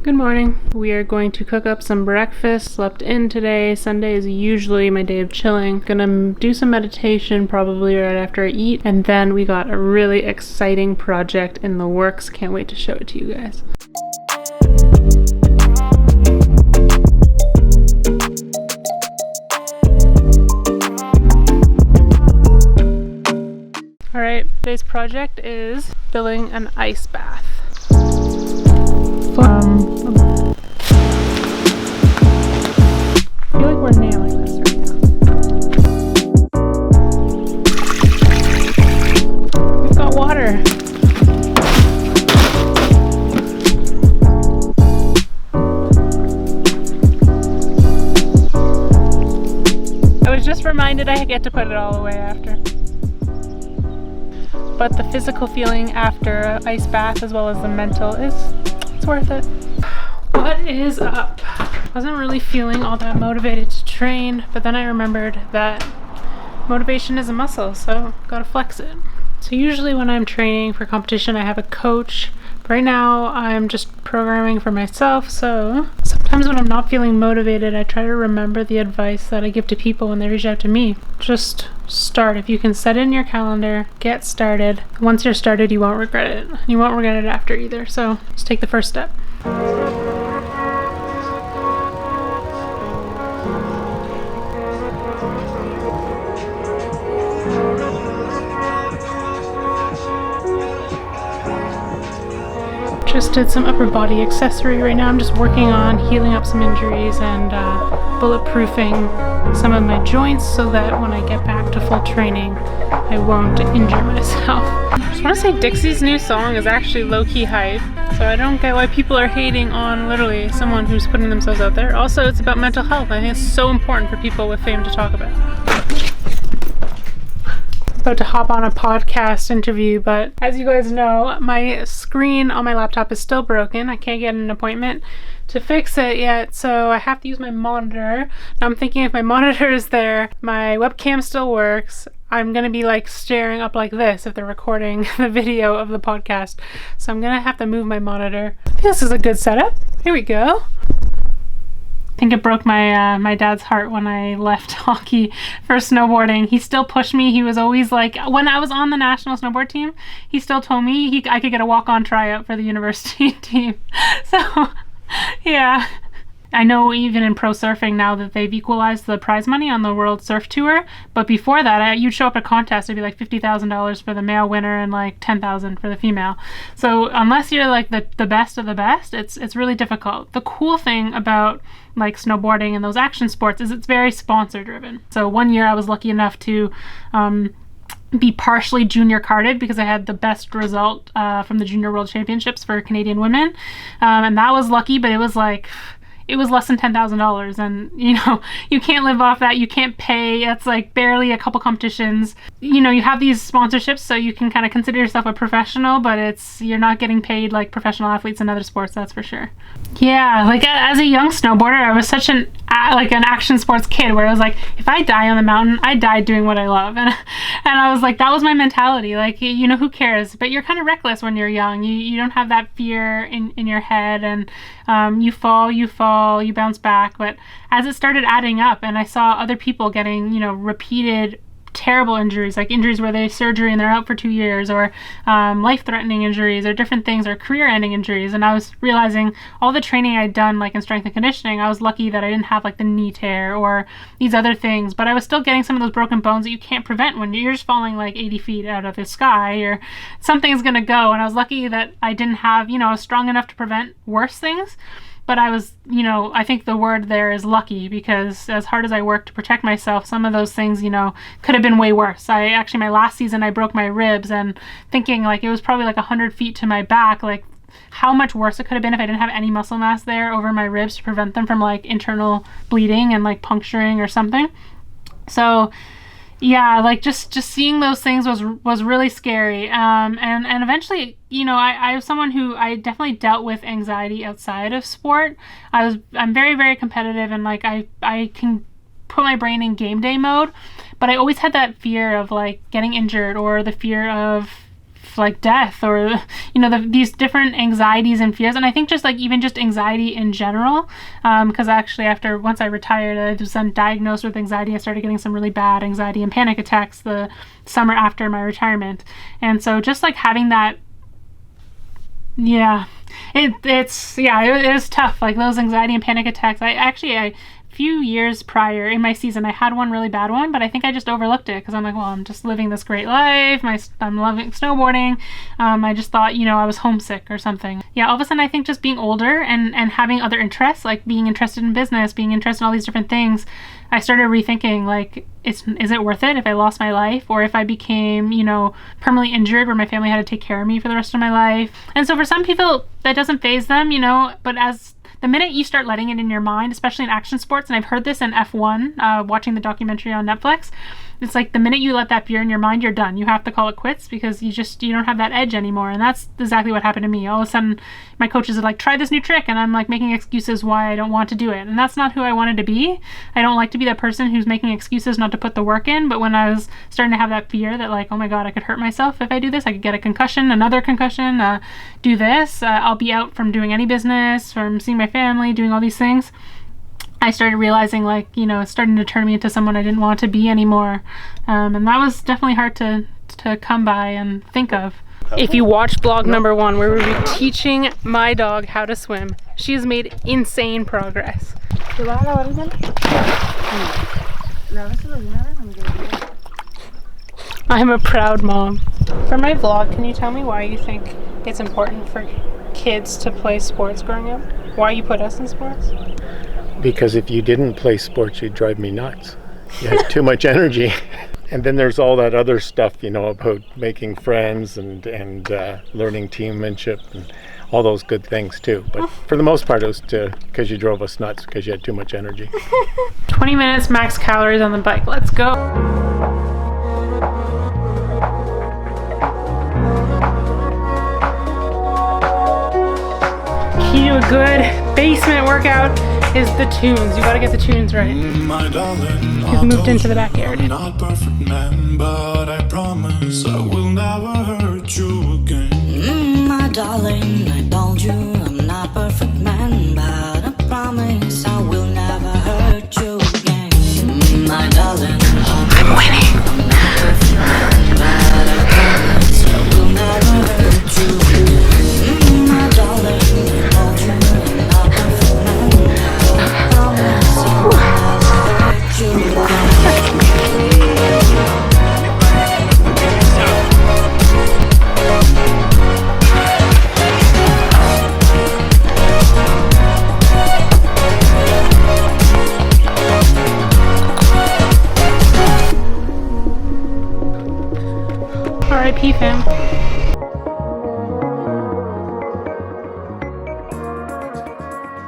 Good morning. We are going to cook up some breakfast. Slept in today. Sunday is usually my day of chilling. Gonna do some meditation probably right after I eat. And then we got a really exciting project in the works. Can't wait to show it to you guys. Alright, today's project is building an ice bath. I feel like we're nailing this right now. We've got water. I was just reminded I get to put it all away after. But the physical feeling after an ice bath as well as the mental it's worth it. What is up? Wasn't really feeling all that motivated to train, but then I remembered that motivation is a muscle, so gotta flex it. So usually when I'm training for competition, I have a coach. But right now, I'm just programming for myself, so sometimes when I'm not feeling motivated, I try to remember the advice that I give to people when they reach out to me. Just start. If you can set it in your calendar, get started. Once you're started, you won't regret it. You won't regret it after either, so just take the first step. Just did some upper body accessory right now. I'm just working on healing up some injuries and bulletproofing some of my joints so that when I get back to full training, I won't injure myself. I just want to say Dixie's new song is actually low-key hype, so I don't get why people are hating on literally someone who's putting themselves out there. Also, it's about mental health. I think it's so important for people with fame to talk about. About to hop on a podcast interview, but as you guys know, my screen on my laptop is still broken. I can't get an appointment to fix it yet, so I have to use my monitor. Now I'm thinking if my monitor is there, my webcam still works, I'm gonna be like staring up like this if they're recording the video of the podcast. So I'm gonna have to move my monitor. I think this is a good setup. Here we go. I think it broke my dad's heart when I left hockey for snowboarding. He still pushed me. He was always like, when I was on the national snowboard team, he still told me I could get a walk-on tryout for the university team. So, yeah. I know even in pro surfing now that they've equalized the prize money on the World Surf Tour, but before that, you'd show up at a contest, it'd be like $50,000 for the male winner and like $10,000 for the female. So unless you're like the best of the best, it's really difficult. The cool thing about like snowboarding and those action sports is it's very sponsor driven. So one year I was lucky enough to be partially junior carded because I had the best result from the Junior World Championships for Canadian women, and that was lucky, but it was less than $10,000, and you can't live off that. You can't pay. That's like barely a couple competitions. You have these sponsorships, so you can kind of consider yourself a professional, but you're not getting paid like professional athletes in other sports, that's for sure. Yeah, like as a young snowboarder, I was such an action sports kid where I was like, if I die on the mountain, I die doing what I love, and I was like, that was my mentality. Like, who cares? But you're kind of reckless when you're young. You don't have that fear in your head, and you fall, you bounce back. But as it started adding up and I saw other people getting, repeated terrible injuries, like injuries where they have surgery and they're out for 2 years, or life-threatening injuries, or different things, or career-ending injuries, and I was realizing all the training I'd done like in strength and conditioning, I was lucky that I didn't have like the knee tear or these other things, but I was still getting some of those broken bones that you can't prevent when you're just falling like 80 feet out of the sky, or something's gonna go. And I was lucky that I didn't have, I was strong enough to prevent worse things. But I was, I think the word there is lucky, because as hard as I worked to protect myself, some of those things, could have been way worse. My last season, I broke my ribs, and thinking like it was probably like 100 feet to my back, like how much worse it could have been if I didn't have any muscle mass there over my ribs to prevent them from like internal bleeding and like puncturing or something. So yeah, like just seeing those things was really scary. And eventually, I was someone who I definitely dealt with anxiety outside of sport. I'm very, very competitive, and like I can put my brain in game day mode, but I always had that fear of like getting injured, or the fear of of like death, or these different anxieties and fears. And I think just like even just anxiety in general, because actually once I retired, I was then diagnosed with anxiety. I started getting some really bad anxiety and panic attacks the summer after my retirement. And so just like having that, it was tough, like those anxiety and panic attacks. A few years prior in my season, I had one really bad one, but I think I just overlooked it because I'm like, well, I'm just living this great life. I'm loving snowboarding. I just thought, I was homesick or something. Yeah, all of a sudden I think just being older and having other interests, like being interested in business, being interested in all these different things, I started rethinking, like, is it worth it if I lost my life, or if I became, permanently injured where my family had to take care of me for the rest of my life? And so for some people that doesn't faze them, but as the minute you start letting it in your mind, especially in action sports, and I've heard this in F1, watching the documentary on Netflix, it's like the minute you let that fear in your mind, you're done. You have to call it quits because you don't have that edge anymore. And that's exactly what happened to me. All of a sudden, my coaches are like, try this new trick. And I'm like making excuses why I don't want to do it. And that's not who I wanted to be. I don't like to be that person who's making excuses not to put the work in. But when I was starting to have that fear that like, oh my God, I could hurt myself if I do this. I could get a concussion, another concussion, do this. I'll be out from doing any business, from seeing my family, doing all these things. I started realizing, like, it's starting to turn me into someone I didn't want to be anymore. And that was definitely hard to come by and think of. If you watch vlog number 1, where we were teaching my dog how to swim, she has made insane progress. I'm a proud mom. For my vlog, can you tell me why you think it's important for kids to play sports growing up? Why you put us in sports? Because if you didn't play sports, you'd drive me nuts. You had too much energy. And then there's all that other stuff, about making friends and learning teammanship and all those good things too. But for the most part, it was because you drove us nuts because you had too much energy. 20 minutes max calories on the bike. Let's go. Key to a good basement workout is the tunes. You gotta get the tunes right. My darling, he's moved into the backyard. I'm not perfect man, but I promise I will never hurt you again. My darling, I told you I'm not perfect man, but I promise I will never hurt you again. My darling, I'm winning. I'm not perfect man, but I promise I will never hurt you again. My darling, I told you I'm not perfect man. R.I.P. fam.